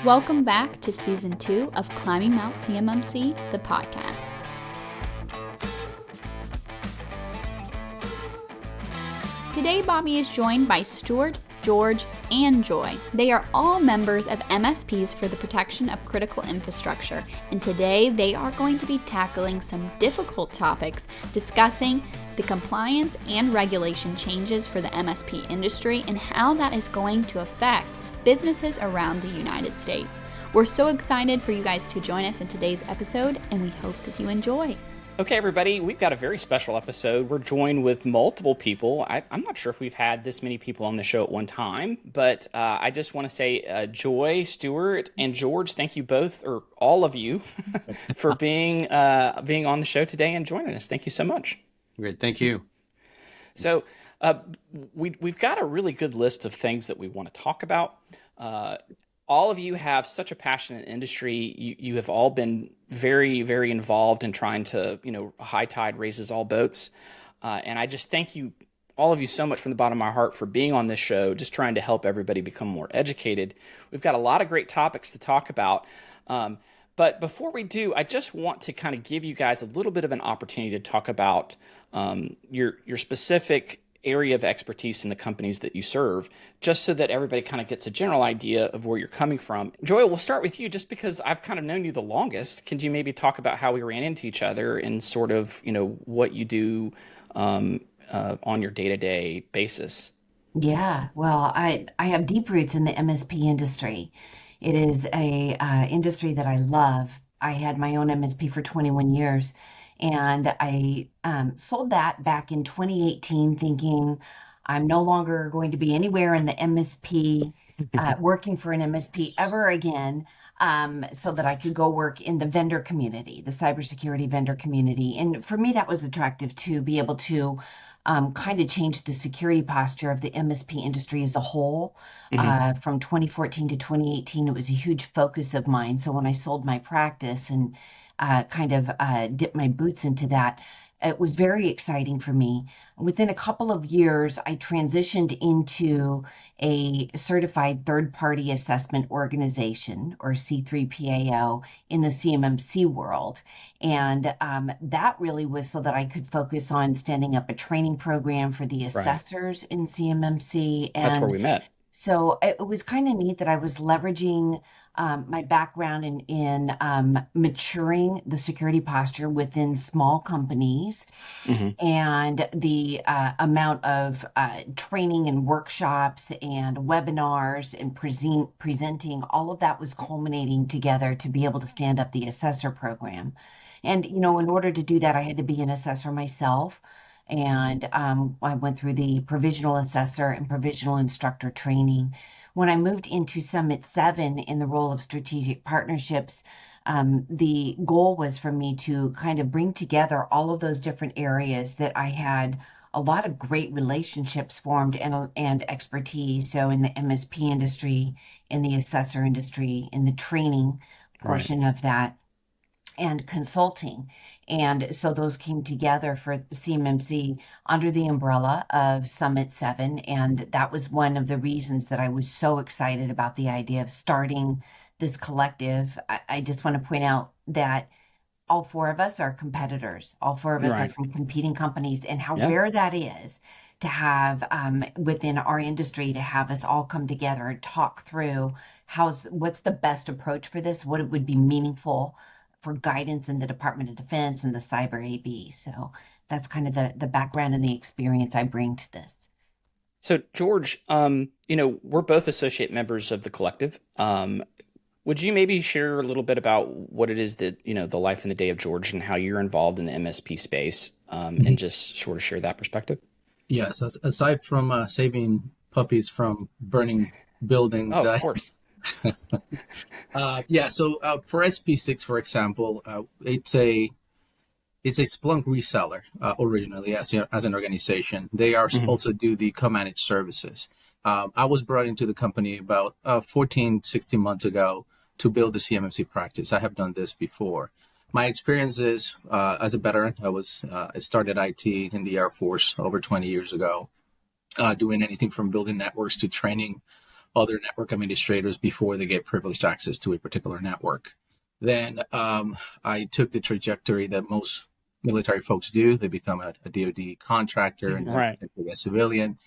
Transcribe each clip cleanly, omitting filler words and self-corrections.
Welcome back to Season 2 of Climbing Mount CMMC, the podcast. Today, Bobby is joined by Stuart, George, and Joy. They are all members of MSPs for the protection of critical infrastructure, and today they are going to be tackling some difficult topics, discussing the compliance and regulation changes for the MSP industry and how that is going to affect businesses around the United States. We're so excited for you guys to join us in today's episode, and we hope that you enjoy. Okay, everybody, we've got a very special episode. We're joined with multiple people. I'm not sure if we've had this many people on the show at one time, but I just want to say Joy, Stuart, and George, thank you both, or all of you, for being on the show today and joining us. Thank you so much. Great, thank you. So we've got a really good list of things that we want to talk about. All of you have such a passionate industry. You have all been very, very involved in trying to, high tide raises all boats. And I just thank you, all of you, so much from the bottom of my heart for being on this show, just trying to help everybody become more educated. We've got a lot of great topics to talk about. But before we do, I just want to kind of give you guys a little bit of an opportunity to talk about your specific area of expertise in the companies that you serve, just so that everybody kind of gets a general idea of where you're coming from. Joy, we'll start with you just because I've kind of known you the longest. Can you maybe talk about how we ran into each other and sort of, what you do on your day-to-day basis? Yeah, well, I have deep roots in the MSP industry. It is a industry that I love. I had my own MSP for 21 years. And I sold that back in 2018 thinking I'm no longer going to be anywhere in the MSP, working for an MSP ever again, so that I could go work in the vendor community, the cybersecurity vendor community. And for me, that was attractive to be able to kind of change the security posture of the MSP industry as a whole. From 2014 to 2018, it was a huge focus of mine. So when I sold my practice and dipped my boots into that, it was very exciting for me. Within a couple of years, I transitioned into a certified third-party assessment organization, or C3PAO, in the CMMC world. And that really was so that I could focus on standing up a training program for the assessors in CMMC. And that's where we met. So it was kind of neat that I was leveraging my background in maturing the security posture within small companies, and the amount of training and workshops and webinars and presenting, all of that was culminating together to be able to stand up the assessor program. And, in order to do that, I had to be an assessor myself. And I went through the provisional assessor and provisional instructor training. When I moved into Summit 7 in the role of strategic partnerships, the goal was for me to kind of bring together all of those different areas that I had a lot of great relationships formed and expertise. So in the MSP industry, in the assessor industry, in the training portion of that, and consulting. And so those came together for CMMC under the umbrella of Summit 7. And that was one of the reasons that I was so excited about the idea of starting this collective. I just want to point out that all four of us are competitors. All four of us are from competing companies, and how rare that is to have within our industry, to have us all come together and talk through what's the best approach for this, what it would be meaningful for guidance in the Department of Defense and the Cyber AB. So that's kind of the background and the experience I bring to this. So George, we're both associate members of the collective. Would you maybe share a little bit about what it is that, the life and the day of George and how you're involved in the MSP space, and just sort of share that perspective? Yes, aside from saving puppies from burning buildings. Oh, of course. So for SP6, for example, it's a Splunk reseller originally as an organization. They are also do the co-managed services. I was brought into the company about 16 months ago to build the CMMC practice. I have done this before. My experience is as a veteran. I started IT in the Air Force over 20 years ago, doing anything from building networks to training other network administrators before they get privileged access to a particular network. Then I took the trajectory that most military folks do. They become a DoD contractor and then a civilian.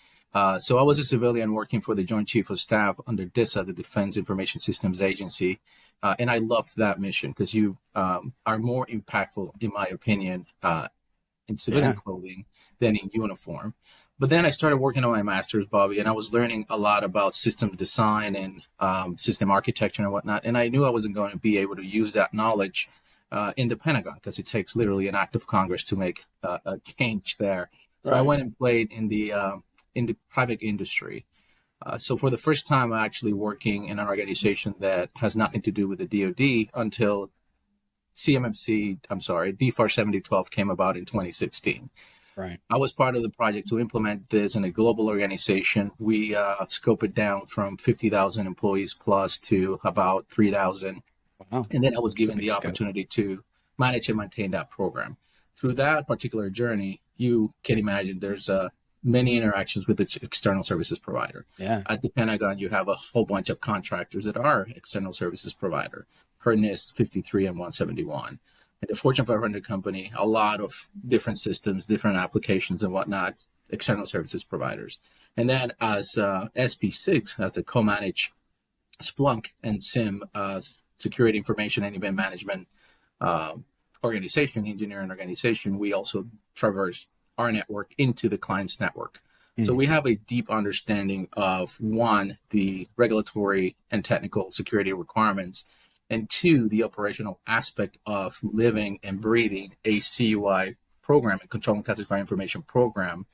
So I was a civilian working for the Joint Chief of Staff under DISA, the Defense Information Systems Agency. And I loved that mission because you are more impactful, in my opinion, in civilian clothing than in uniform. But then I started working on my master's, Bobby, and I was learning a lot about system design and system architecture and whatnot. And I knew I wasn't going to be able to use that knowledge in the Pentagon because it takes literally an act of Congress to make a change there. So I went and played in the private industry. So for the first time, I'm actually working in an organization that has nothing to do with the DoD until DFAR 7012 came about in 2016. Right. I was part of the project to implement this in a global organization. We scoped it down from 50,000 employees plus to about 3,000. Wow. And then I was given the opportunity to manage and maintain that program. Through that particular journey, you can imagine there's many interactions with the external services provider. Yeah. At the Pentagon, you have a whole bunch of contractors that are external services provider, per NIST 53 and 171. In the Fortune 500 company, a lot of different systems, different applications and whatnot, external services providers. And then as SP6, as a co-managed Splunk and SIM, security information and event management engineering organization, we also traverse our network into the client's network. So we have a deep understanding of, one, the regulatory and technical security requirements, and two, the operational aspect of living and breathing a CUI program, a control and classified information program,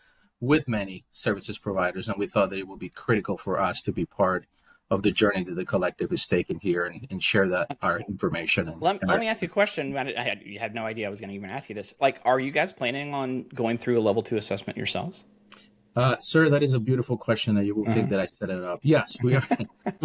with many services providers. And we thought that it would be critical for us to be part of the journey that the collective is taking here and share that our information. Let me ask you a question. You had no idea I was going to even ask you this. Like, are you guys planning on going through a level 2 assessment yourselves? Sir, that is a beautiful question that you will think that I set it up. Yes, we are.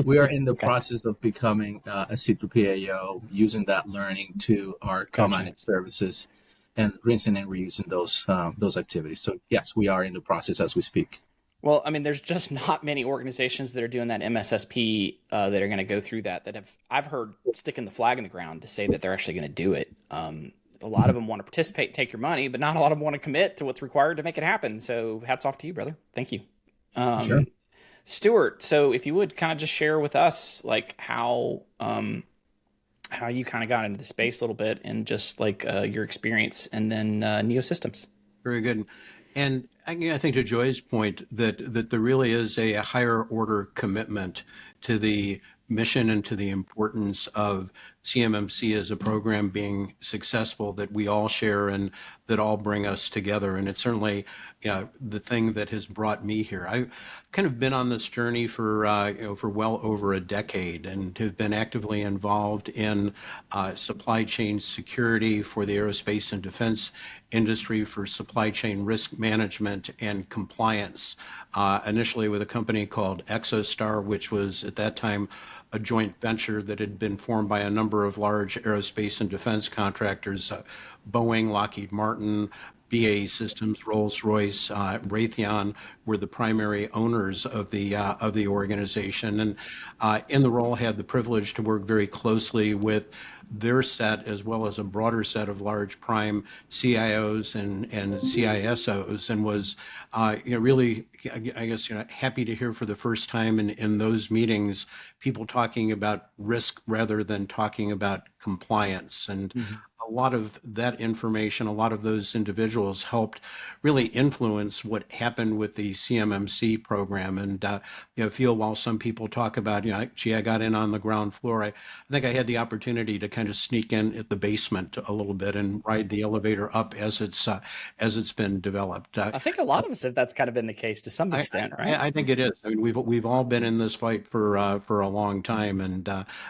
We are in the process of becoming a C3PAO, using that learning to our co-managed services and rinsing and reusing those activities. So yes, we are in the process as we speak. Well, I mean, there's just not many organizations that are doing that MSSP that are going to go through that I've heard sticking the flag in the ground to say that they're actually going to do it. A lot of them want to participate, take your money, but not a lot of them want to commit to what's required to make it happen. So hats off to you, brother. Thank you. Sure. Stuart, so if you would kind of just share with us like how you kind of got into the space a little bit and just like your experience and then Neo Systems. Very good. And I think to Joy's point that there really is a higher order commitment to the mission and to the importance of CMMC as a program being successful that we all share and that all bring us together. And it's certainly, the thing that has brought me here. I've kind of been on this journey for well over a decade and have been actively involved in supply chain security for the aerospace and defense industry, for supply chain risk management and compliance, initially with a company called ExoStar, which was at that time a joint venture that had been formed by a number of large aerospace and defense contractors, Boeing, Lockheed Martin, BAE Systems, Rolls-Royce, Raytheon were the primary owners of the organization, and in the role had the privilege to work very closely with their set as well as a broader set of large prime CIOs and CISOs, and was really, I guess, happy to hear for the first time in those meetings people talking about risk rather than talking about compliance. And a lot of that information, a lot of those individuals helped really influence what happened with the CMMC program. And feel while some people talk about, gee, I got in on the ground floor, I think I had the opportunity to kind of sneak in at the basement a little bit and ride the elevator up as it's been developed. I think a lot of us have that's kind of been the case to some extent, right? I think it is. I mean, we've all been in this fight for a long time, and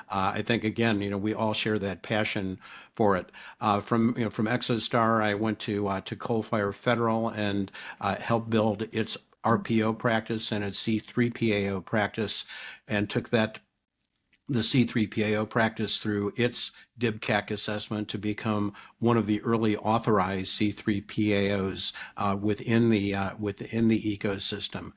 I think again, we all share that passion for it. From ExoStar, I went to Coal-Fire Federal and helped build its RPO practice and its C3PAO practice, and took that the C3PAO practice through its DIBCAC assessment to become one of the early authorized C3PAOs within the ecosystem.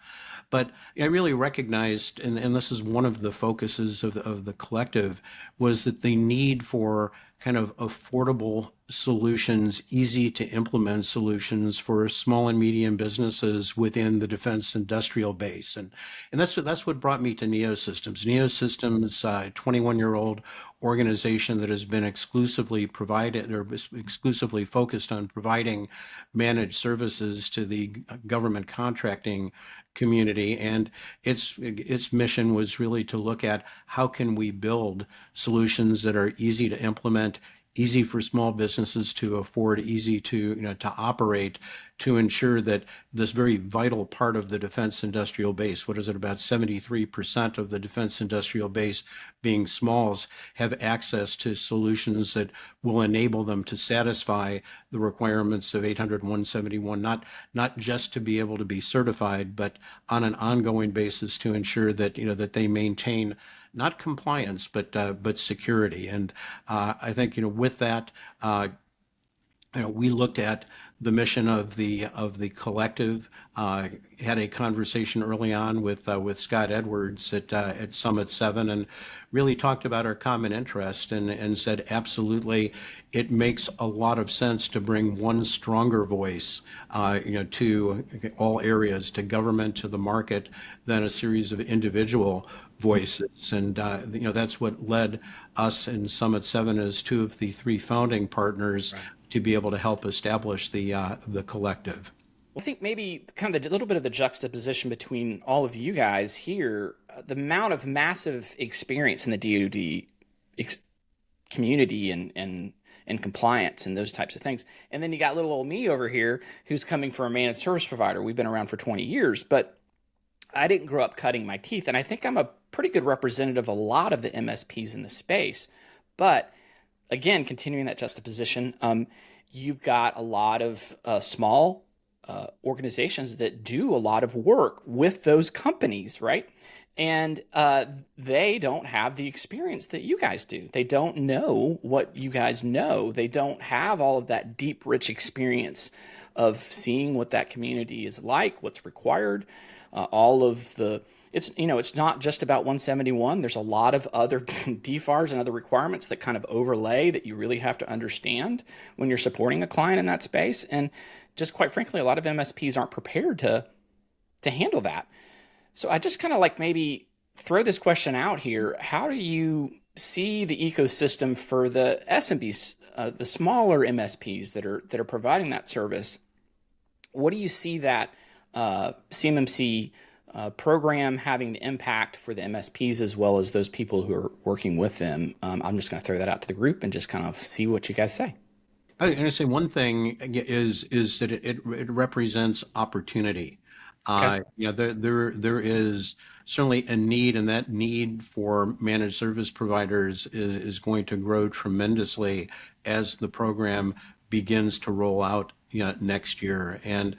But I really recognized, and this is one of the focuses of the collective, was that the need for kind of affordable solutions, easy to implement solutions for small and medium businesses within the defense industrial base. And that's what brought me to Neosystems. Neosystems, 21-year-old organization that has been exclusively provided or exclusively focused on providing managed services to the government contracting community, and its mission was really to look at how can we build solutions that are easy to implement, easy for small businesses to afford, easy to to operate, to ensure that this very vital part of the defense industrial base, what is it, about 73% of the defense industrial base being smalls, have access to solutions that will enable them to satisfy the requirements of 800-171, not just to be able to be certified, but on an ongoing basis to ensure that that they maintain not compliance, but security. And I think with that, we looked at the mission of the collective. Had a conversation early on with Scott Edwards at Summit 7, and really talked about our common interest, and said absolutely, it makes a lot of sense to bring one stronger voice, to all areas, to government, to the market, than a series of individual voices. And that's what led us in Summit 7 as two of the three founding partners. Right. To be able to help establish the collective. I think maybe kind of a little bit of the juxtaposition between all of you guys here, the amount of massive experience in the DoD community and compliance and those types of things. And then you got little old me over here who's coming from a managed service provider. We've been around for 20 years, but I didn't grow up cutting my teeth. And I think I'm a pretty good representative of a lot of the MSPs in the space. But again, continuing that juxtaposition, you've got a lot of small organizations that do a lot of work with those companies, right? And they don't have the experience that you guys do. They don't know what you guys know. They don't have all of that deep, rich experience of seeing what that community is like, what's required, all of the... It's not just about 171. There's a lot of other DFARs and other requirements that kind of overlay that you really have to understand when you're supporting a client in that space. And just quite frankly, a lot of MSPs aren't prepared to handle that. So I just kind of like maybe throw this question out here. How do you see the ecosystem for the SMBs, the smaller MSPs that are providing that service? What do you see that CMMC program having the impact for the MSPs as well as those people who are working with them? I'm just going to throw that out to the group and just kind of see what you guys say. I'm going to say one thing is that it represents opportunity. Okay. There is certainly a need, and that need for managed service providers is going to grow tremendously as the program begins to roll out next year. And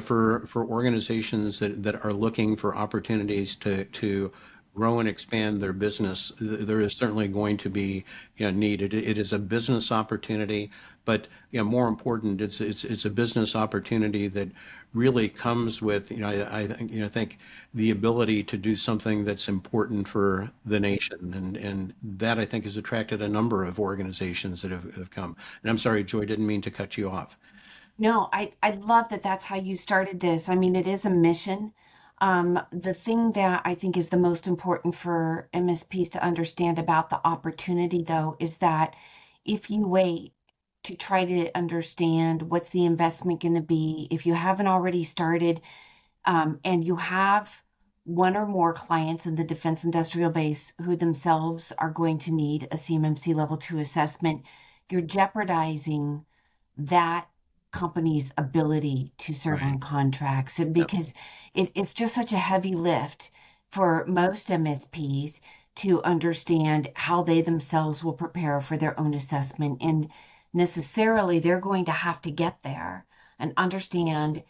for organizations that are looking for opportunities to grow and expand their business, there is certainly going to be need. It is a business opportunity, but more important, it's a business opportunity that really comes with I think the ability to do something that's important for the nation, and that I think has attracted a number of organizations that have come. And I'm sorry, Joy, didn't mean to cut you off. No, I love that that's how you started this. I mean, it is a mission. The thing that I think is the most important for MSPs to understand about the opportunity, though, is that if you wait to try to understand what's the investment going to be, if you haven't already started, and you have one or more clients in the defense industrial base who themselves are going to need a CMMC level 2 assessment, you're jeopardizing that company's ability to serve on contracts, because it's just such a heavy lift for most MSPs to understand how they themselves will prepare for their own assessment. And necessarily they're going to have to get there and understand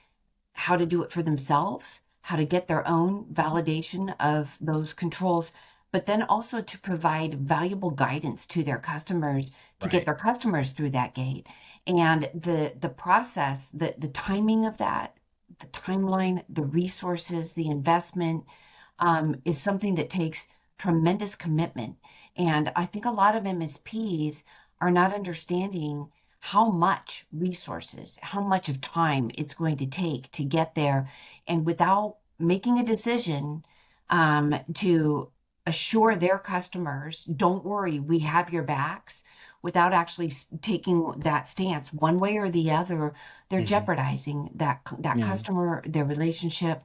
how to do it for themselves, how to get their own validation of those controls, but then also to provide valuable guidance to their customers to get Right. their customers through that gate. And the process, the timing of that, the timeline, the resources, the investment is something that takes tremendous commitment. And I think a lot of MSPs are not understanding how much resources, how much of time it's going to take to get there. And without making a decision to assure their customers, don't worry, we have your backs, without actually taking that stance one way or the other, they're jeopardizing that Yeah. customer, their relationship.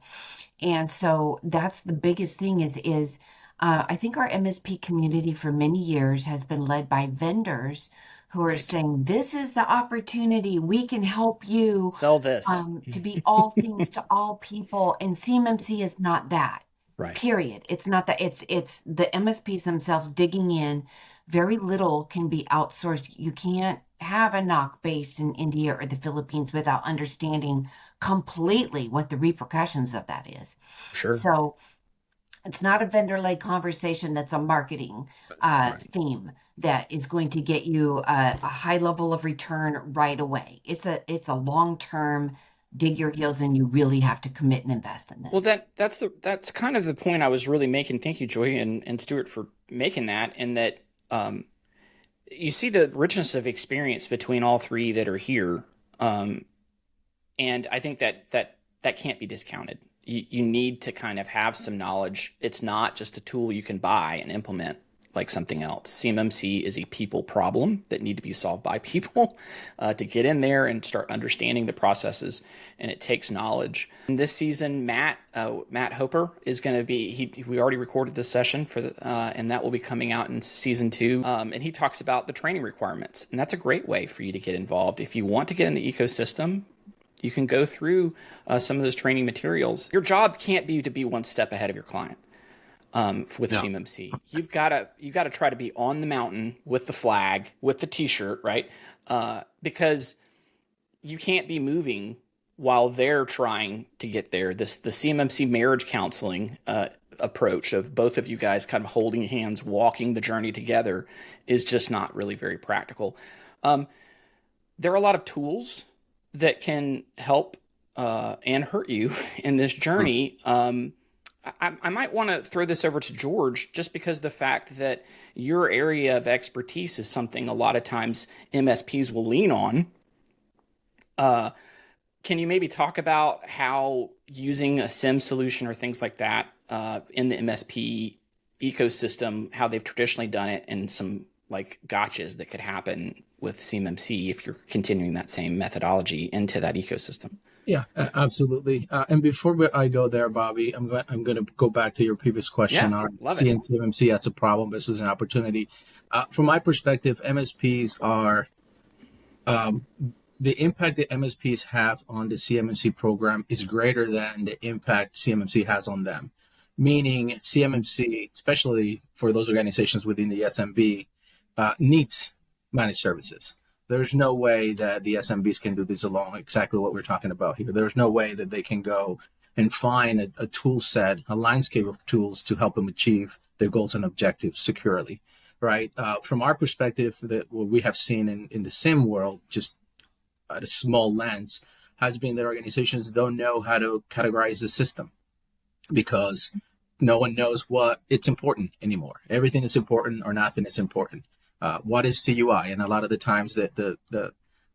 And so that's the biggest thing is I think our MSP community for many years has been led by vendors who are saying, this is the opportunity. We can help you Sell this. to be all things to all people. And CMMC is not that. Right. Period. It's not that. It's the MSPs themselves digging in. Very little can be outsourced. You can't have a NOC based in India or the Philippines without understanding completely what the repercussions of that is. Sure. So it's not a vendor-led conversation. That's a marketing theme that is going to get you a high level of return right away. It's a long-term, dig your heels in. You really have to commit and invest in this. Well, that's kind of the point I was really making. Thank you, Joy and Stuart, for making that. And that you see the richness of experience between all three that are here, and I think that can't be discounted. You need to kind of have some knowledge. It's not just a tool you can buy and implement like something else. CMMC is a people problem that need to be solved by people to get in there and start understanding the processes, and it takes knowledge. And this season, Matt Hoper is going to be, we already recorded this session for and that will be coming out in season 2. And he talks about the training requirements, and that's a great way for you to get involved. If you want to get in the ecosystem, you can go through some of those training materials. Your job can't be to be one step ahead of your client. With CMMC, you've got to try to be on the mountain with the flag, with the T-shirt, right? Because you can't be moving while they're trying to get there. The CMMC marriage counseling approach of both of you guys kind of holding hands, walking the journey together, is just not really very practical. There are a lot of tools that can help and hurt you in this journey. I might want to throw this over to George, just because the fact that your area of expertise is something a lot of times MSPs will lean on. Can you maybe talk about how using a SIM solution or things like that in the MSP ecosystem, how they've traditionally done it, and some like gotchas that could happen with CMMC if you're continuing that same methodology into that ecosystem? Yeah, absolutely. And before I go there, Bobby, I'm going to go back to your previous question on seeing CMMC as a problem versus an opportunity. From my perspective, MSPs are the impact that MSPs have on the CMMC program is greater than the impact CMMC has on them. Meaning CMMC, especially for those organizations within the SMB, needs managed services. There's no way that the SMBs can do this alone, exactly what we're talking about here. There's no way that they can go and find a tool set, a landscape of tools to help them achieve their goals and objectives securely, right? From our perspective, what we have seen in the SIM world, just at a small lens, has been that organizations don't know how to categorize the system because no one knows what it's important anymore. Everything is important or nothing is important. What is CUI? And a lot of the times that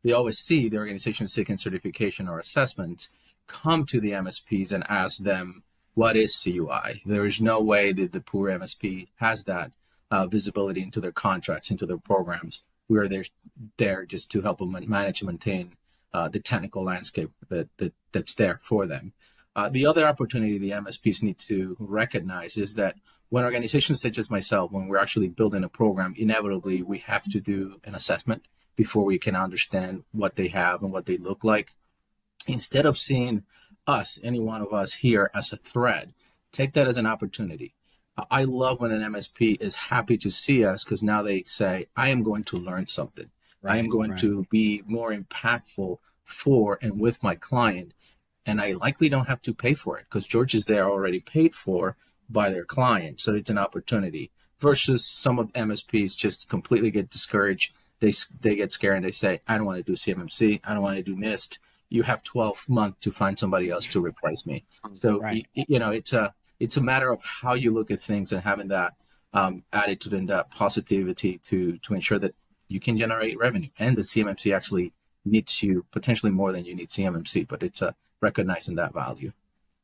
they always see the organization seeking certification or assessment come to the MSPs and ask them, what is CUI? There is no way that the poor MSP has that visibility into their contracts, into their programs. We are there just to help them manage and maintain the technical landscape that's there for them. The other opportunity the MSPs need to recognize is that when organizations such as myself, when we're actually building a program, inevitably we have to do an assessment before we can understand what they have and what they look like. Instead of seeing us, any one of us here, as a threat, take that as an opportunity. I love when an MSP is happy to see us because now they say, I am going to learn something. I am going to be more impactful for and with my client. And I likely don't have to pay for it because George is there already paid for, by their client. So it's an opportunity versus some of MSPs just completely get discouraged. They get scared and they say, I don't want to do CMMC. I don't want to do NIST. You have 12 months to find somebody else to replace me. So, Right. it's a matter of how you look at things and having that attitude and that positivity to ensure that you can generate revenue. And the CMMC actually needs you potentially more than you need CMMC, but it's recognizing that value.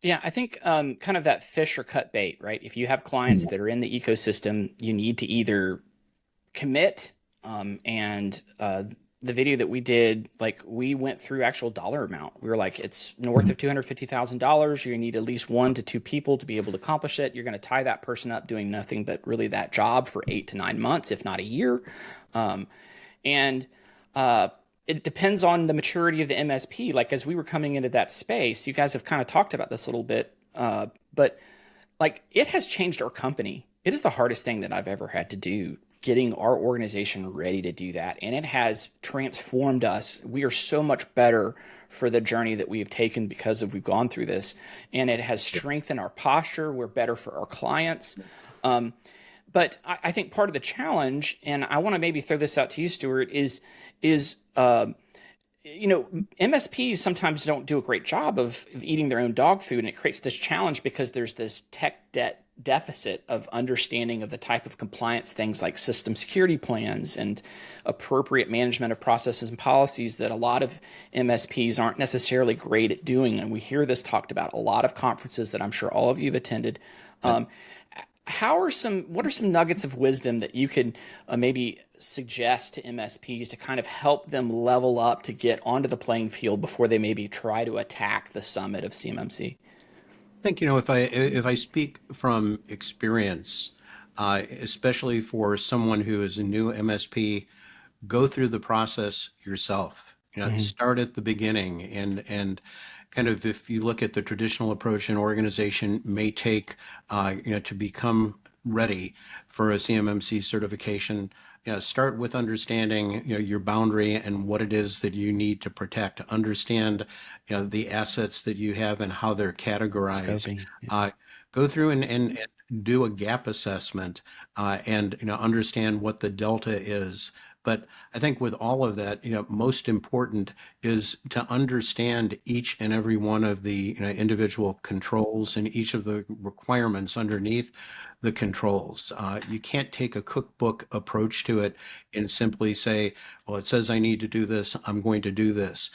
Yeah, I think kind of that fish or cut bait, right? If you have clients that are in the ecosystem, you need to either commit and the video that we did, like we went through actual dollar amount. We were like, it's north of $250,000. You're gonna need at least 1 to 2 people to be able to accomplish it. You're gonna tie that person up doing nothing but really that job for 8 to 9 months, if not a year. And it depends on the maturity of the MSP. Like as we were coming into that space, you guys have kind of talked about this a little bit, but like it has changed our company. It is the hardest thing that I've ever had to do, getting our organization ready to do that. And it has transformed us. We are so much better for the journey that we have taken because we've gone through this. And it has strengthened our posture. We're better for our clients. But I think part of the challenge, and I want to maybe throw this out to you, Stuart, is MSPs sometimes don't do a great job of eating their own dog food, and it creates this challenge because there's this tech debt deficit of understanding of the type of compliance things like system security plans and appropriate management of processes and policies that a lot of MSPs aren't necessarily great at doing. And we hear this talked about a lot of conferences that I'm sure all of you have attended. What are some nuggets of wisdom that you could maybe suggest to MSPs to kind of help them level up to get onto the playing field before they maybe try to attack the summit of CMMC? I think, if I speak from experience, especially for someone who is a new MSP, go through the process yourself. Start at the beginning and kind of, if you look at the traditional approach, an organization may take, to become ready for a CMMC certification. Start with understanding, your boundary and what it is that you need to protect. Understand, the assets that you have and how they're categorized. Scoping. Go through and do a gap assessment and understand what the delta is. But I think with all of that, most important is to understand each and every one of the individual controls and each of the requirements underneath the controls. You can't take a cookbook approach to it and simply say, well, it says I need to do this, I'm going to do this.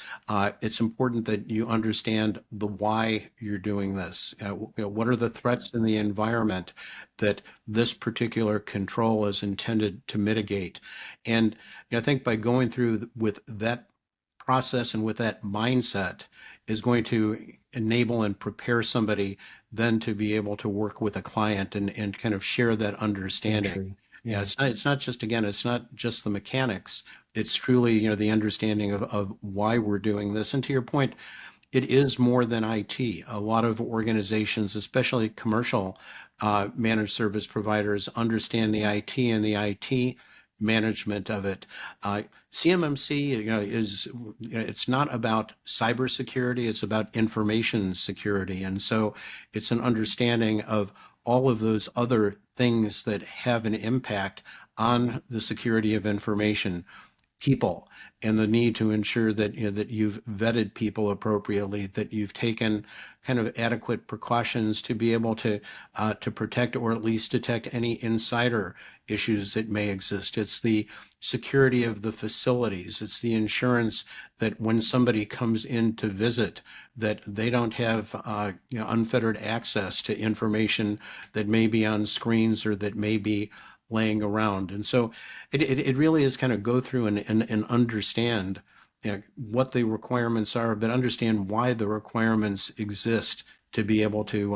It's important that you understand the why you're doing this. What are the threats in the environment that this particular control is intended to mitigate? And I think by going through with that process and with that mindset is going to enable and prepare somebody then to be able to work with a client and kind of share that understanding. True. Yeah, it's not just, again, it's not just the mechanics. It's truly, the understanding of why we're doing this. And to your point, it is more than IT. A lot of organizations, especially commercial managed service providers, understand the IT and the IT management of it. CMMC, is, it's not about cybersecurity, it's about information security. And so it's an understanding of all of those other things that have an impact on the security of information, people, and the need to ensure that that you've vetted people appropriately, that you've taken kind of adequate precautions to be able to protect or at least detect any insider issues that may exist. It's the security of the facilities. It's the insurance that when somebody comes in to visit, that they don't have unfettered access to information that may be on screens or that may be laying around. And so it really is kind of go through and understand what the requirements are, but understand why the requirements exist to be able to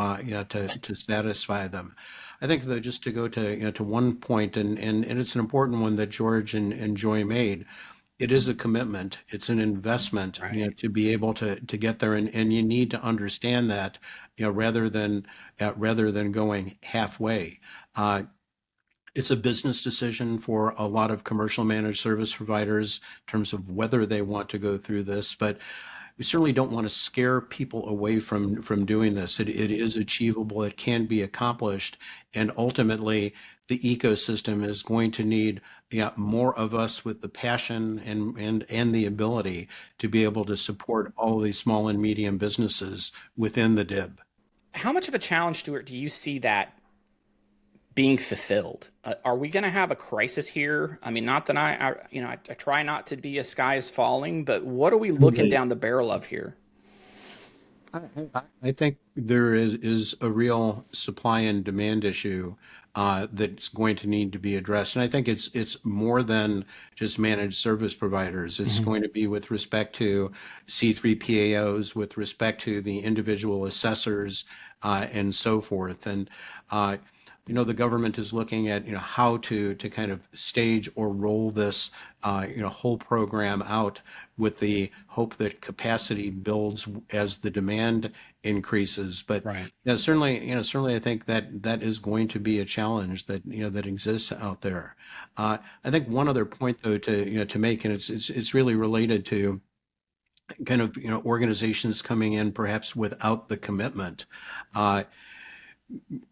to satisfy them. I think that just to go to to one point, and it's an important one that George and Joy made. It is a commitment. It's an investment, Right. to be able to get there, and you need to understand that, rather than going halfway. It's a business decision for a lot of commercial managed service providers in terms of whether they want to go through this. But we certainly don't want to scare people away from doing this. It is achievable. It can be accomplished. And ultimately, the ecosystem is going to need more of us with the passion and the ability to be able to support all of these small and medium businesses within the DIB. How much of a challenge, Stuart, do you see that being fulfilled? Are we going to have a crisis here? I mean, not that I try not to be a sky is falling, but what are we looking down the barrel of here? I think there is a real supply and demand issue that's going to need to be addressed. And I think it's more than just managed service providers. It's going to be with respect to C3PAOs, with respect to the individual assessors, and so forth. And the government is looking at how to kind of stage or roll this whole program out with the hope that capacity builds as the demand increases. But Right. certainly I think that is going to be a challenge that exists out there. I think one other point though to make, and it's really related to kind of organizations coming in perhaps without the commitment.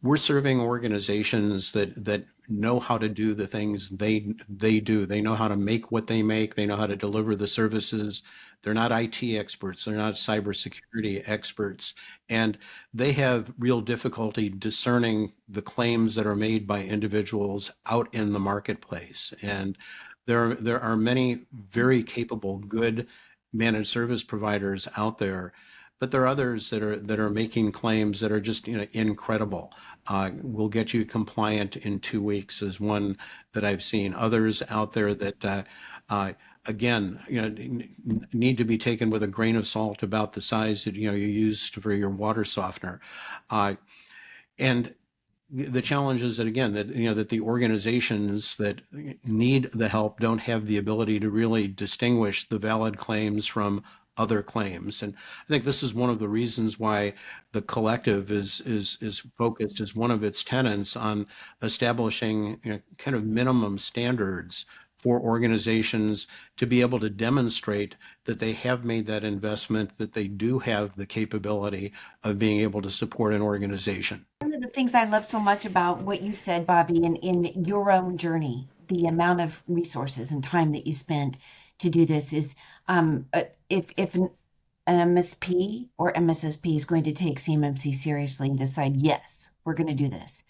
We're serving organizations that know how to do the things they do. They know how to make what they make. They know how to deliver the services. They're not IT experts. They're not cybersecurity experts. And they have real difficulty discerning the claims that are made by individuals out in the marketplace. And there are many very capable, good managed service providers out there, but there are others that are making claims that are just incredible. We'll get you compliant in 2 weeks is one that I've seen. Others out there that again need to be taken with a grain of salt about the size that you used for your water softener, and the challenge is that again that the organizations that need the help don't have the ability to really distinguish the valid claims from other claims. And I think this is one of the reasons why the collective is focused as one of its tenets on establishing kind of minimum standards for organizations to be able to demonstrate that they have made that investment, that they do have the capability of being able to support an organization. One of the things I love so much about what you said, Bobby, in your own journey, the amount of resources and time that you spent to do this is if an MSP or MSSP is going to take CMMC seriously and decide, yes, we're going to do this,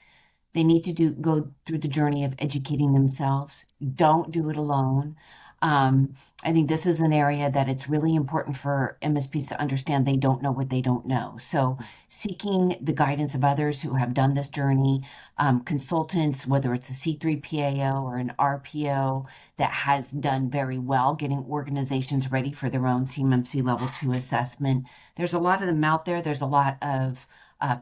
they need to go through the journey of educating themselves. Don't do it alone. I think this is an area that it's really important for MSPs to understand they don't know what they don't know. So seeking the guidance of others who have done this journey, consultants, whether it's a C3PAO or an RPO that has done very well, getting organizations ready for their own CMMC Level 2 assessment. There's a lot of them out there. There's a lot of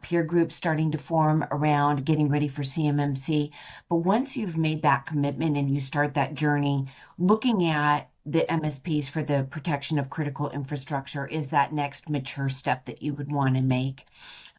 peer groups starting to form around getting ready for CMMC. But once you've made that commitment and you start that journey, looking at the MSPs for the protection of critical infrastructure is that next mature step that you would want to make.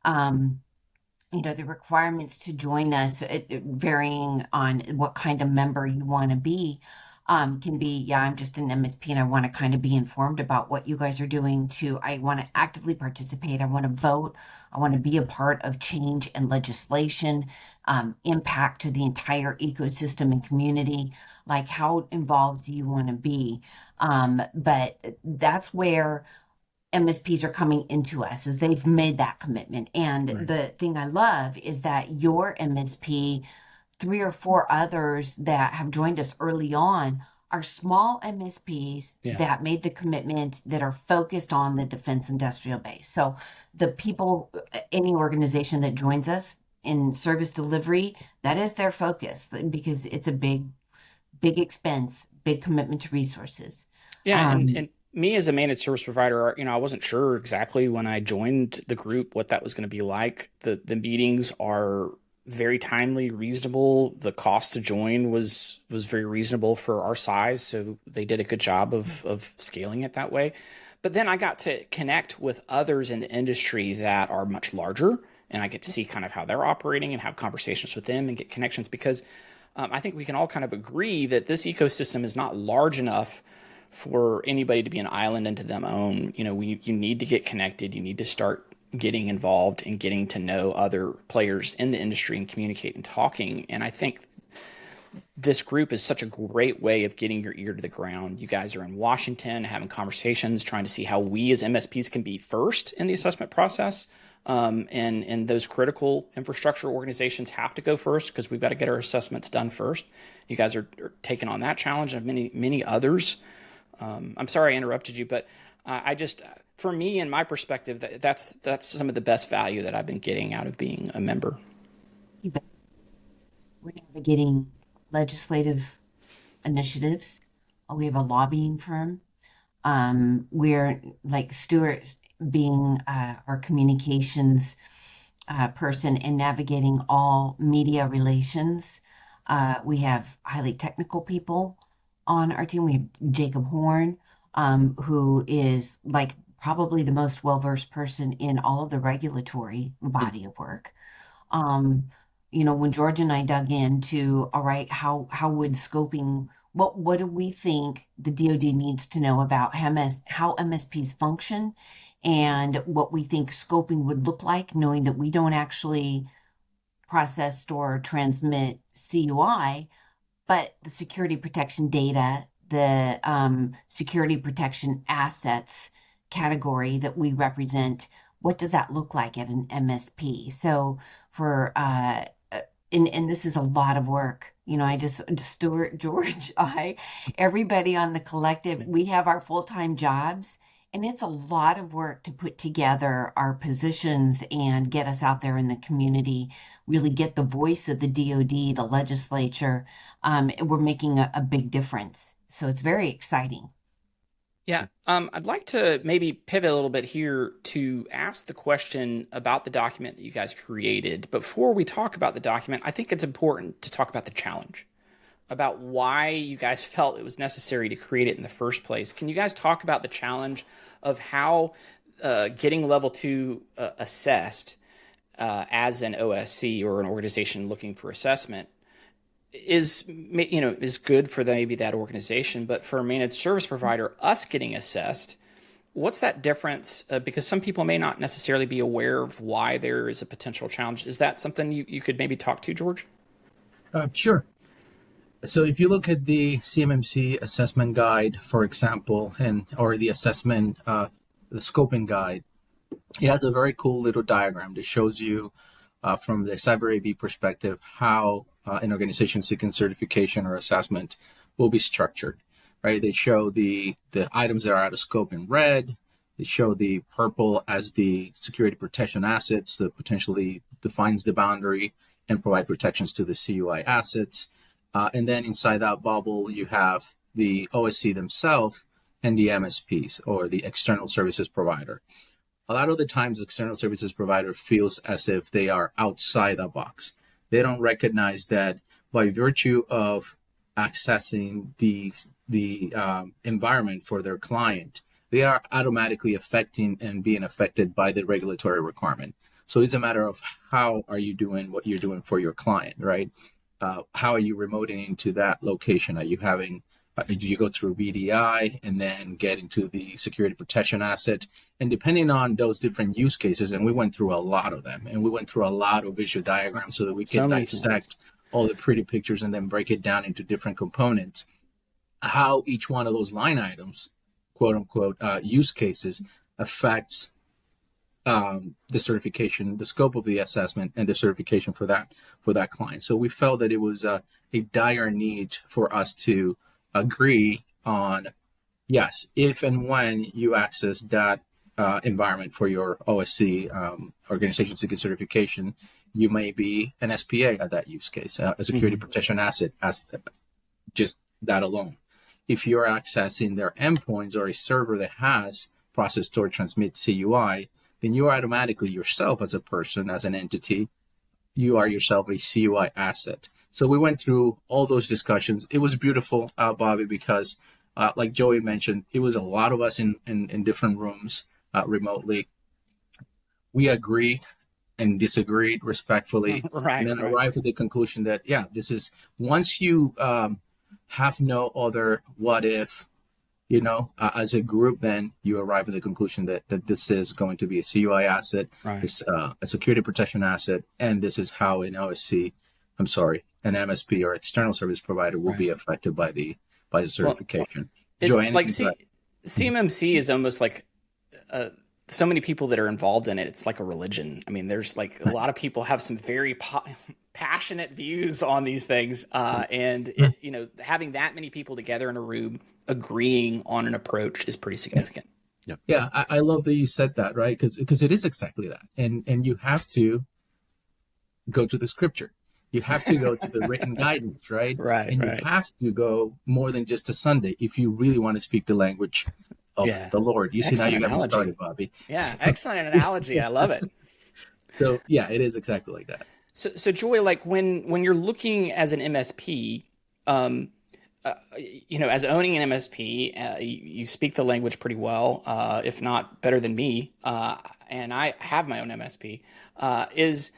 The requirements to join us, varying on what kind of member you want to be, can be, I'm just an MSP and I want to kind of be informed about what you guys are doing, to I want to actively participate, I want to vote, I want to be a part of change and legislation, impact to the entire ecosystem and community. Like, how involved do you want to be? But that's where MSPs are coming into us, as they've made that commitment. And Right. the thing I love is that your MSP, 3 or 4 others that have joined us early on, are small MSPs that made the commitment, that are focused on the defense industrial base. So the people, any organization that joins us in service delivery, that is their focus, because it's a big expense, big commitment to resources. Yeah, and me as a managed service provider, I wasn't sure exactly when I joined the group what that was going to be like. The meetings are very timely, reasonable. The cost to join was very reasonable for our size, so they did a good job of scaling it that way. But then I got to connect with others in the industry that are much larger, and I get to see kind of how they're operating and have conversations with them and get connections, because I think we can all kind of agree that this ecosystem is not large enough for anybody to be an island unto them own. You need to get connected. You need to start getting involved and getting to know other players in the industry and communicate and talking. And I think this group is such a great way of getting your ear to the ground. You guys are in Washington having conversations, trying to see how we as MSPs can be first in the assessment process. And those critical infrastructure organizations have to go first because we've got to get our assessments done first. You guys are taking on that challenge and many others. I'm sorry I interrupted you, but for me and my perspective, that's some of the best value that I've been getting out of being a member. We're navigating legislative initiatives. We have a lobbying firm. We're like Stuart being our communications person and navigating all media relations. We have highly technical people on our team. We have Jacob Horn, who is like probably the most well-versed person in all of the regulatory body of work. When George and I dug into, all right, how would scoping, what do we think the DoD needs to know about how MSPs function and what we think scoping would look like, knowing that we don't actually process, store, transmit CUI, but the security protection data, the security protection assets category that we represent, what does that look like at an MSP? So and this is a lot of work. Stuart, George, everybody on the collective, we have our full-time jobs, and it's a lot of work to put together our positions and get us out there in the community, really get the voice of the DoD, the legislature. We're making a big difference. So it's very exciting. Yeah, I'd like to maybe pivot a little bit here to ask the question about the document that you guys created. But before we talk about the document, I think it's important to talk about the challenge, about why you guys felt it was necessary to create it in the first place. Can you guys talk about the challenge of how getting level 2 assessed as an OSC or an organization looking for assessment is good for maybe that organization, but for a managed service provider, us getting assessed, what's that difference? Because some people may not necessarily be aware of why there is a potential challenge. Is that something you could maybe talk to, George? Sure. So if you look at the CMMC assessment guide, for example, or the assessment, the scoping guide, it has a very cool little diagram that shows you from the cyber AV perspective how an organization seeking certification or assessment will be structured, right? They show the items that are out of scope in red. They show the purple as the security protection assets that potentially defines the boundary and provide protections to the CUI assets. And then inside that bubble, you have the OSC themselves and the MSPs, or the external services provider. A lot of the times, external services provider feels as if they are outside the box. They don't recognize that by virtue of accessing the environment for their client, they are automatically affecting and being affected by the regulatory requirement. So it's a matter of how are you doing what you're doing for your client, right? How are you remoting into that location? Are you having, do you go through VDI and then get into the security protection asset? And depending on those different use cases, and we went through a lot of them, and we went through a lot of visual diagrams so that we can dissect all the pretty pictures and then break it down into different components, how each one of those line items, quote unquote, use cases affects the certification, the scope of the assessment, and the certification for that client. So we felt that it was a dire need for us to agree on, yes, if and when you access that environment for your OSC, organization seeking certification, you may be an SPA at that use case, a security protection asset, as just that alone. If you're accessing their endpoints or a server that has process, store, transmit CUI, then you are automatically yourself as a person, as an entity, you are yourself a CUI asset. So we went through all those discussions. It was beautiful, Bobby, because like Joey mentioned, it was a lot of us in different rooms remotely. We agreed and disagreed respectfully, and then arrived at the conclusion that, yeah, this is, once you have no other what if, as a group, then you arrive at the conclusion that this is going to be a CUI asset, Right. it's a security protection asset, and this is how an MSP or external service provider will be affected by the certification. Joy, It's like anything to add? CMMC is almost like so many people that are involved in it. It's like a religion. I mean, there's like a lot of people have some very passionate views on these things, and having that many people together in a room agreeing on an approach is pretty significant. Yeah, I love that you said that, right? Because it is exactly that, and you have to go to the scripture. You have to go to the written guidance, right? Right. And you have to go more than just a Sunday if you really want to speak the language of the Lord. You see, now you got me started, Bobby. Yeah, excellent analogy. I love it. So yeah, it is exactly like that. So Joy, like when you're looking as an MSP, as owning an MSP, you speak the language pretty well, if not better than me, and I have my own MSP, is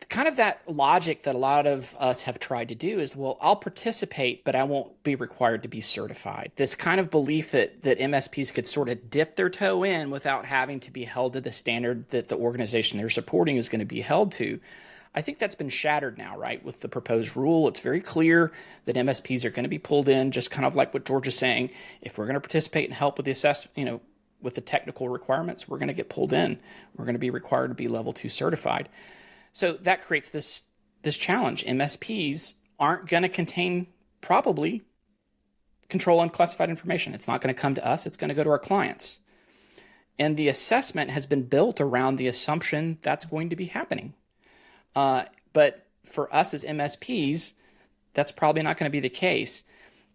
kind of that logic that a lot of us have tried to do is, well, I'll participate, but I won't be required to be certified. This kind of belief that MSPs could sort of dip their toe in without having to be held to the standard that the organization they're supporting is going to be held to. I think that's been shattered now, right? With the proposed rule, it's very clear that MSPs are going to be pulled in, just kind of like what George is saying. If we're going to participate and help with the assessment, with the technical requirements, we're going to get pulled in. We're going to be required to be level 2 certified. So that creates this challenge. MSPs aren't going to contain probably control unclassified information. It's not going to come to us. It's going to go to our clients. And the assessment has been built around the assumption that's going to be happening. But for us as MSPs, that's probably not going to be the case.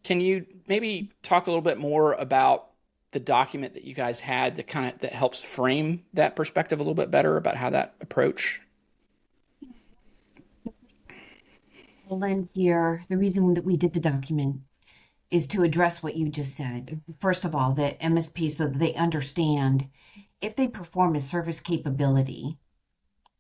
Can you maybe talk a little bit more about the document that you guys had that helps frame that perspective a little bit better about how that approach? Beland here, the reason that we did the document is to address what you just said. First of all, the MSP, so that they understand if they perform a service capability,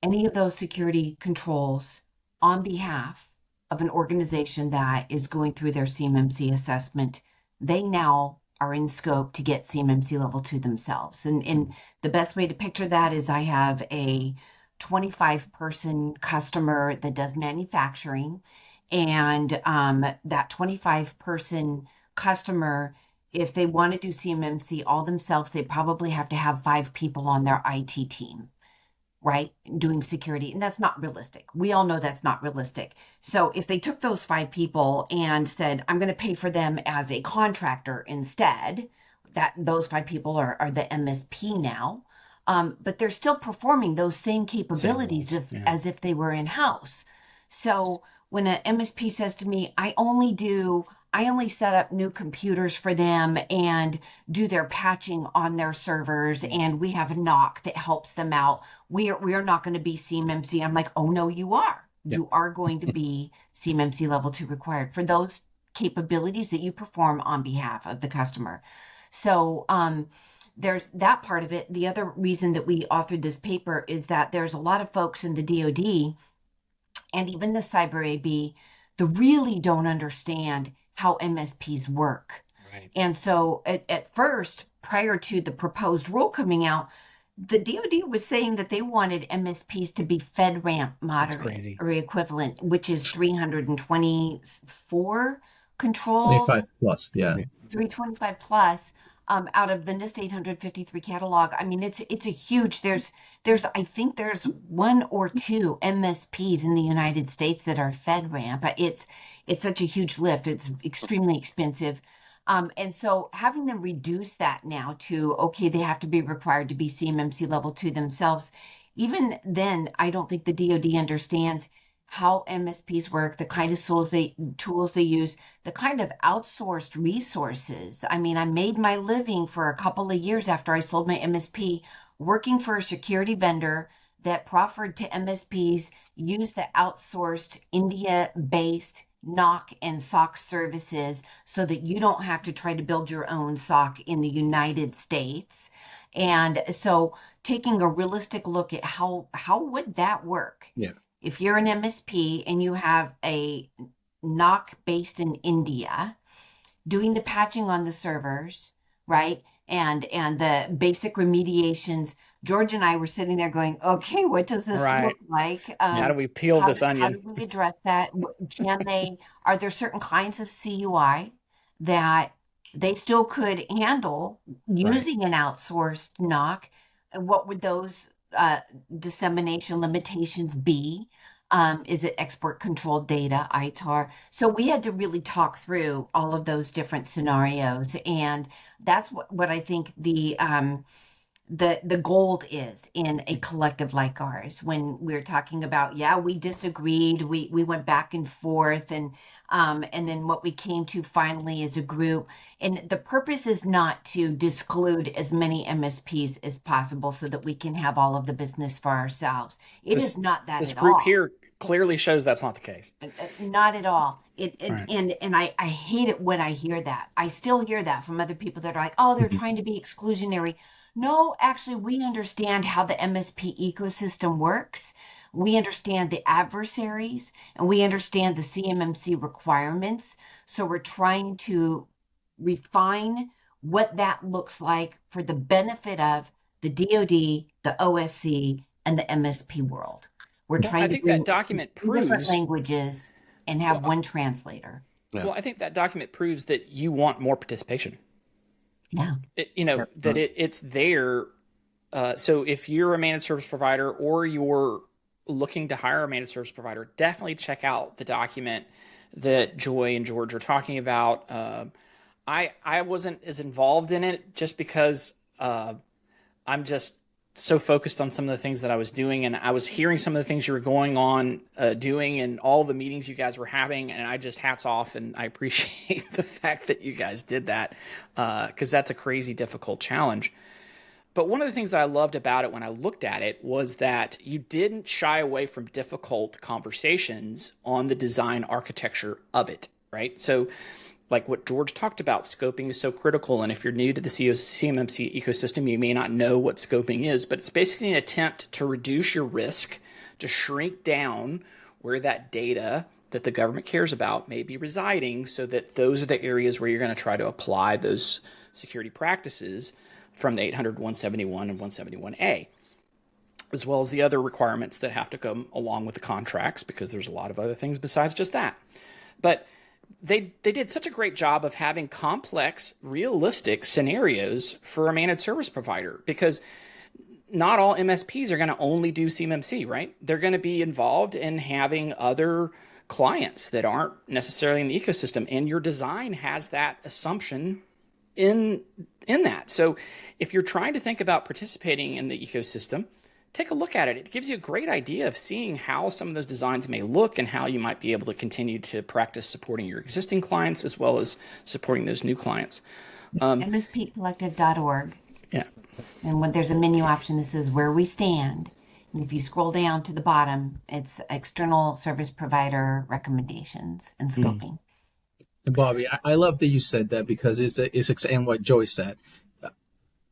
any of those security controls on behalf of an organization that is going through their CMMC assessment, they now are in scope to get CMMC level 2 themselves. And the best way to picture that is I have a 25-person customer that does manufacturing, and that 25-person customer, if they want to do CMMC all themselves, they probably have to have 5 people on their IT team, right, doing security, and that's not realistic. We all know that's not realistic. So if they took those 5 people and said, I'm going to pay for them as a contractor instead, that those 5 people are the MSP now. But they're still performing those same capabilities as if they were in-house. So when an MSP says to me, I only set up new computers for them and do their patching on their servers, and we have a NOC that helps them out, we are not going to be CMMC. I'm like, oh no, you are. Yep. You are going to be CMMC level 2 required for those capabilities that you perform on behalf of the customer. So there's that part of it. The other reason that we authored this paper is that there's a lot of folks in the DoD and even the Cyber AB that really don't understand how MSPs work. Right. And so at first, prior to the proposed rule coming out, the DoD was saying that they wanted MSPs to be FedRAMP moderate or equivalent, which is 324 controls. 25 plus, yeah. 325 plus. Out of the NIST 853 catalog. I mean, it's a huge, I think there's 1 or 2 MSPs in the United States that are FedRAMP. It's such a huge lift. It's extremely expensive. And so having them reduce that now to, okay, they have to be required to be CMMC level 2 themselves. Even then, I don't think the DoD understands how MSPs work, the kind of tools they use, the kind of outsourced resources. I mean, I made my living for a couple of years after I sold my MSP working for a security vendor that proffered to MSPs use the outsourced India-based NOC and SOC services so that you don't have to try to build your own SOC in the United States. And so taking a realistic look at how would that work? Yeah. If you're an MSP and you have a NOC based in India, doing the patching on the servers, right? And the basic remediations. George and I were sitting there going, okay, what does this Right. look like? How do we peel this How onion? do we address that? Are there certain kinds of CUI that they still could handle Right. using an outsourced NOC? And what would those dissemination limitations be? Is it export controlled data, ITAR? So we had to really talk through all of those different scenarios, and that's what I think the gold is in a collective like ours. When we're talking about, yeah, we disagreed, we went back and forth, and then what we came to finally as a group. And the purpose is not to disclude as many MSPs as possible so that we can have all of the business for ourselves. It is not that This at group all. here clearly shows that's not the case. Not at all. Right. And I hate it when I hear that. I still hear that from other people that are like, oh, they're trying to be exclusionary. No, actually, we understand how the MSP ecosystem works. We understand the adversaries and we understand the CMMC requirements. So we're trying to refine what that looks like for the benefit of the DoD, the OSC, and the MSP world. We're trying I to think bring that document different proves. languages and have one translator. Yeah. Well, I think that document proves that you want more participation. Yeah. It's there. So if you're a managed service provider or you're looking to hire a managed service provider, definitely check out the document that Joy and George are talking about. I wasn't as involved in it just because I'm just so focused on some of the things that I was doing, and I was hearing some of the things you were going on doing and all the meetings you guys were having, and I just hats off, and I appreciate the fact that you guys did that because that's a crazy difficult challenge. But one of the things that I loved about it when I looked at it was that you didn't shy away from difficult conversations on the design architecture of it, right? So like what George talked about, scoping is so critical. And if you're new to the CMMC ecosystem, you may not know what scoping is, but it's basically an attempt to reduce your risk, to shrink down where that data that the government cares about may be residing, so that those are the areas where you're going to try to apply those security practices from the 800, 171, and 171A, as well as the other requirements that have to come along with the contracts, because there's a lot of other things besides just that. But they did such a great job of having complex, realistic scenarios for a managed service provider, because not all MSPs are going to only do CMMC, right? They're going to be involved in having other clients that aren't necessarily in the ecosystem, and your design has that assumption in that. So if you're trying to think about participating in the ecosystem, take a look at it. It gives you a great idea of seeing how some of those designs may look and how you might be able to continue to practice supporting your existing clients as well as supporting those new clients. MSPcollective.org. Yeah. And when there's a menu option that says where we stand, and if you scroll down to the bottom, it's external service provider recommendations and scoping. Bobby, I love that you said that, because it's and what Joy said.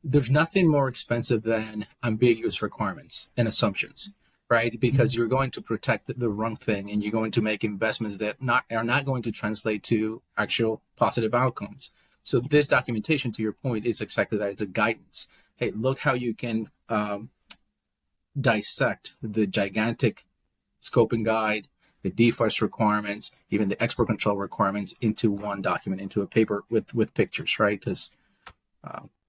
There's nothing more expensive than ambiguous requirements and assumptions, right? Because you're going to protect the wrong thing, and you're going to make investments that are not going to translate to actual positive outcomes. So this documentation, to your point, is exactly that. It's a guidance. Hey, look how you can dissect the gigantic scoping guide, the DFARS requirements, even the export control requirements into one document, into a paper with pictures, right? Because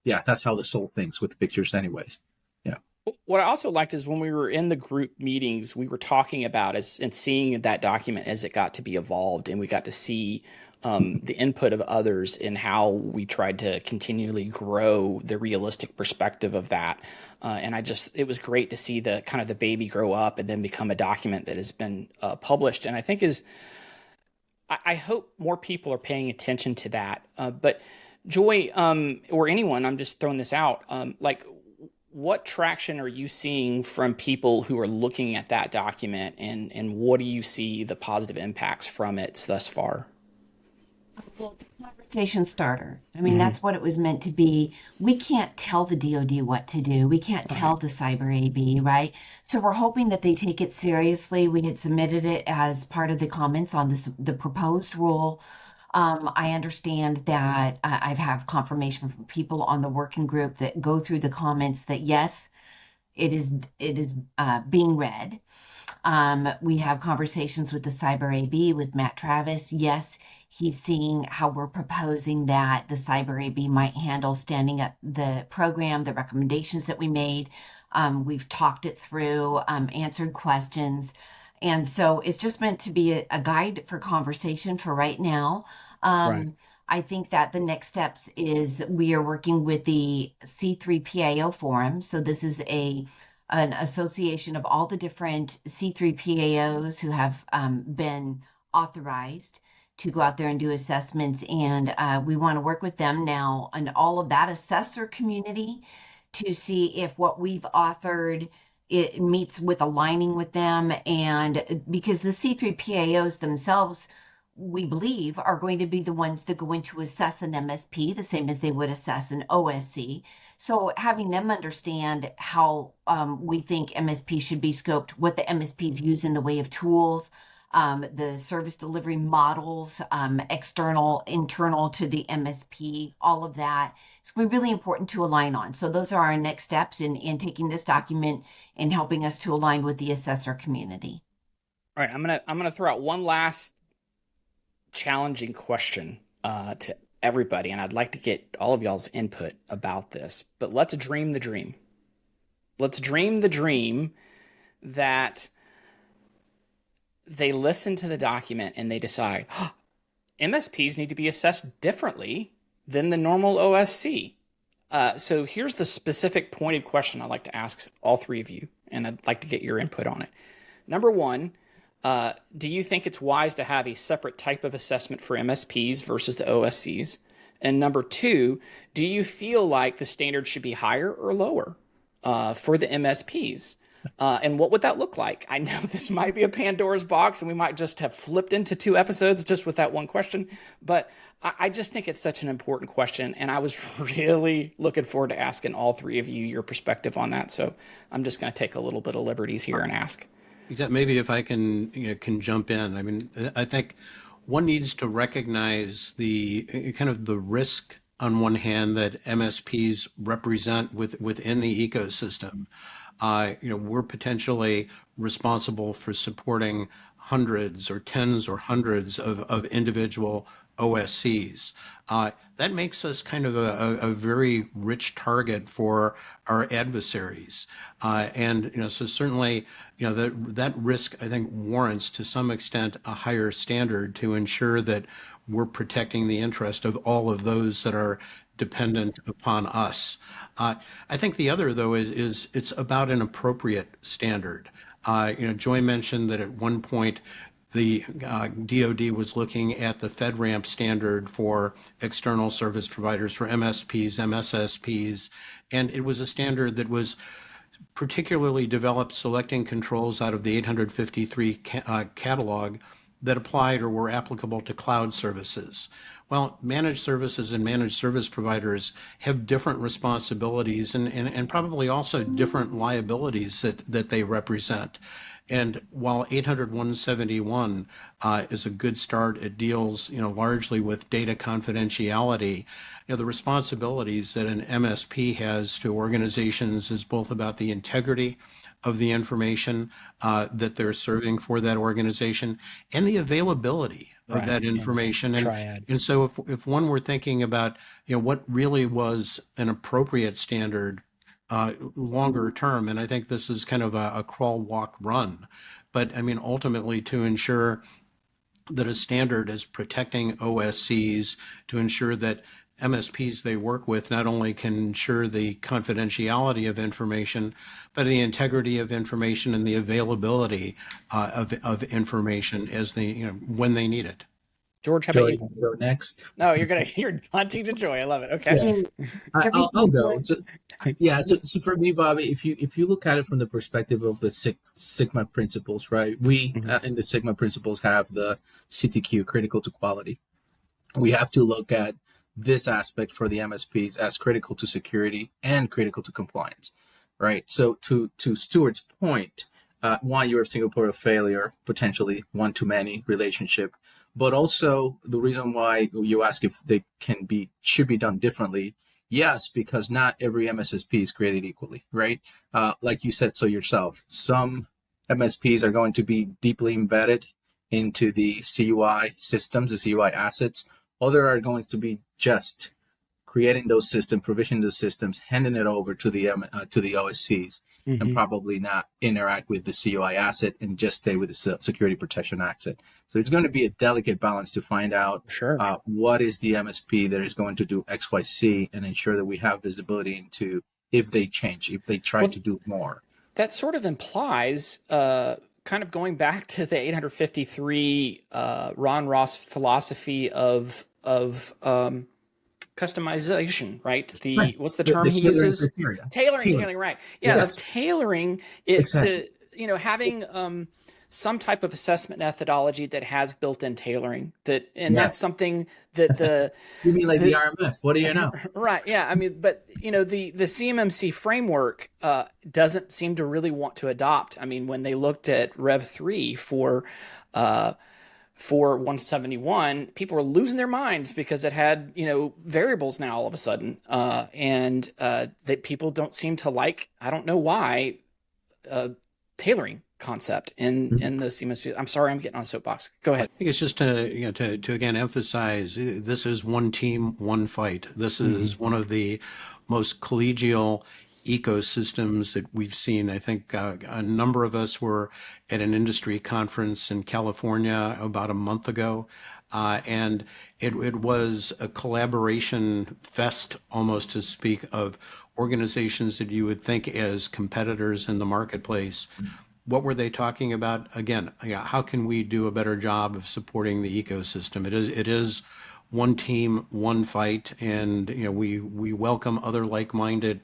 that's how the soul thinks, with pictures anyways. Yeah. What I also liked is when we were in the group meetings, we were talking about and seeing that document as it got to be evolved, and we got to see the input of others in how we tried to continually grow the realistic perspective of that. And it was great to see the kind of the baby grow up and then become a document that has been published. And I think I hope more people are paying attention to that. But Joy, or anyone, I'm just throwing this out, what traction are you seeing from people who are looking at that document, and what do you see the positive impacts from it thus far? Well, it's a conversation starter. I mean, that's what it was meant to be. We can't tell the DoD what to do. We can't tell the cyber AB, right? So we're hoping that they take it seriously. We had submitted it as part of the comments on the proposed rule. I understand that I've have confirmation from people on the working group that go through the comments that yes, it is being read. We have conversations with the Cyber AB with Matt Travis. Yes, he's seeing how we're proposing that the Cyber AB might handle standing up the program, the recommendations that we made. We've talked it through, answered questions. And so it's just meant to be a guide for conversation for right now. Right. I think that the next steps is we are working with the C3PAO Forum. So this is an association of all the different C3PAOs who have been authorized to go out there and do assessments. And we want to work with them now and all of that assessor community to see if what we've authored it meets with aligning with them. And because the C3PAOs themselves, we believe, are going to be the ones that go in to assess an MSP the same as they would assess an OSC. So having them understand how we think MSP should be scoped, what the MSPs use in the way of tools, the service delivery models, external, internal to the MSP, all of that. It's going to be really important to align on. So those are our next steps in taking this document and helping us to align with the assessor community. All right, I'm gonna throw out one last challenging question to everybody, and I'd like to get all of y'all's input about this. But let's dream the dream. Let's dream the dream that they listen to the document and they decide, oh, MSPs need to be assessed differently than the normal OSC. So here's the specific pointed question I'd like to ask all three of you, and I'd like to get your input on it. Number one, do you think it's wise to have a separate type of assessment for MSPs versus the OSCs? And number two, do you feel like the standard should be higher or lower for the MSPs? And what would that look like? I know this might be a Pandora's box and we might just have flipped into 2 episodes just with that one question, but I just think it's such an important question. And I was really looking forward to asking all three of you your perspective on that. So I'm just going to take a little bit of liberties here and ask. Yeah, maybe if I can jump in. I mean, I think one needs to recognize the kind of the risk on one hand that MSPs represent within the ecosystem. We're potentially responsible for supporting hundreds or tens or hundreds of individual OSCs. That makes us kind of a very rich target for our adversaries. So certainly, that risk, I think, warrants to some extent a higher standard to ensure that we're protecting the interest of all of those that are dependent upon us. I think the other, though, is it's about an appropriate standard. Joy mentioned that at one point the DoD was looking at the FedRAMP standard for external service providers, for MSPs, MSSPs, and it was a standard that was particularly developed selecting controls out of the 853 catalog that applied or were applicable to cloud services. Well, managed services and managed service providers have different responsibilities and probably also different liabilities that they represent. And while 800-171 is a good start, it deals largely with data confidentiality. The responsibilities that an MSP has to organizations is both about the integrity of the information that they're serving for that organization and the availability of that information. And so if one were thinking about what really was an appropriate standard longer term, and I think this is kind of a crawl, walk, run, but I mean ultimately to ensure that a standard is protecting OSCs, to ensure that MSPs they work with not only can ensure the confidentiality of information, but the integrity of information and the availability of information as when they need it. George, how Joy, about you? go next. No, you're hunting to Joy. I love it. Okay. Yeah. I'll go. So for me, Bobby, if you look at it from the perspective of the Sigma principles, right? We in the Sigma principles have the CTQ, critical to quality. We have to look at this aspect for the MSPs as critical to security and critical to compliance, right? So to Stuart's point, one, you're a single point of failure, potentially one-to-many relationship, But also the reason why you ask if they should be done differently. Yes, because not every MSSP is created equally, right? Like you said so yourself, some MSPs are going to be deeply embedded into the CUI systems, the CUI assets. Other are going to be just creating those systems, provisioning those systems, handing it over to the OSCs, and probably not interact with the CUI asset and just stay with the security protection asset. So it's going to be a delicate balance to find out what is the MSP that is going to do XYZ and ensure that we have visibility into if they change, if they try to do more. That sort of implies kind of going back to the 853 Ron Ross philosophy of customization, right? What's the term he uses? Tailoring, right? Yeah, yes. Of tailoring it to having some type of assessment methodology that has built-in tailoring. That's something that the you mean like the RMF? What do you know? Right? Yeah, I mean, but the CMMC framework doesn't seem to really want to adopt. I mean, when they looked at Rev 3 for 171, people were losing their minds because it had, variables now all of a sudden. And that people don't seem to like, I don't know why, tailoring concept in the CMS. I'm sorry, I'm getting on a soapbox. Go ahead. I think it's just to again emphasize, this is one team, one fight. This is one of the most collegial ecosystems that we've seen. I think a number of us were at an industry conference in California about a month ago, and it was a collaboration fest, almost to speak, of organizations that you would think as competitors in the marketplace. What were they talking about? Again, how can we do a better job of supporting the ecosystem? It is one team, one fight, and we welcome other like-minded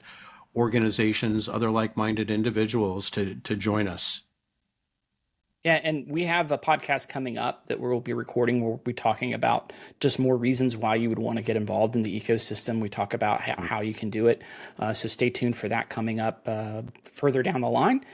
organizations, other like-minded individuals to join us. Yeah, and we have a podcast coming up that we'll be recording where we'll be talking about just more reasons why you would want to get involved in the ecosystem. We talk about how you can do it. So stay tuned for that coming up further down the line.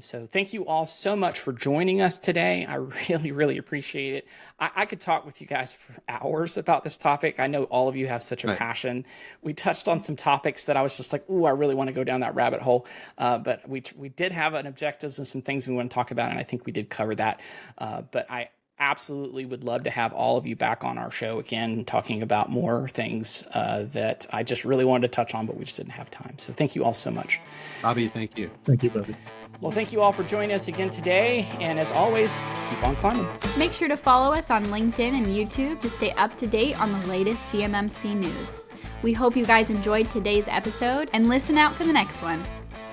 So thank you all so much for joining us today. I really, really appreciate it. I could talk with you guys for hours about this topic. I know all of you have such a passion. We touched on some topics that I was just like, ooh, I really want to go down that rabbit hole. But we did have an objectives and some things we want to talk about, and I think we did cover that. But I absolutely would love to have all of you back on our show again, talking about more things that I just really wanted to touch on, but we just didn't have time. So thank you all so much. Bobby, thank you. Thank you, Bobby. Well, thank you all for joining us again today. And as always, keep on climbing. Make sure to follow us on LinkedIn and YouTube to stay up to date on the latest CMMC news. We hope you guys enjoyed today's episode and listen out for the next one.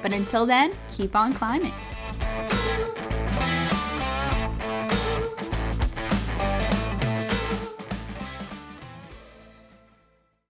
But until then, keep on climbing.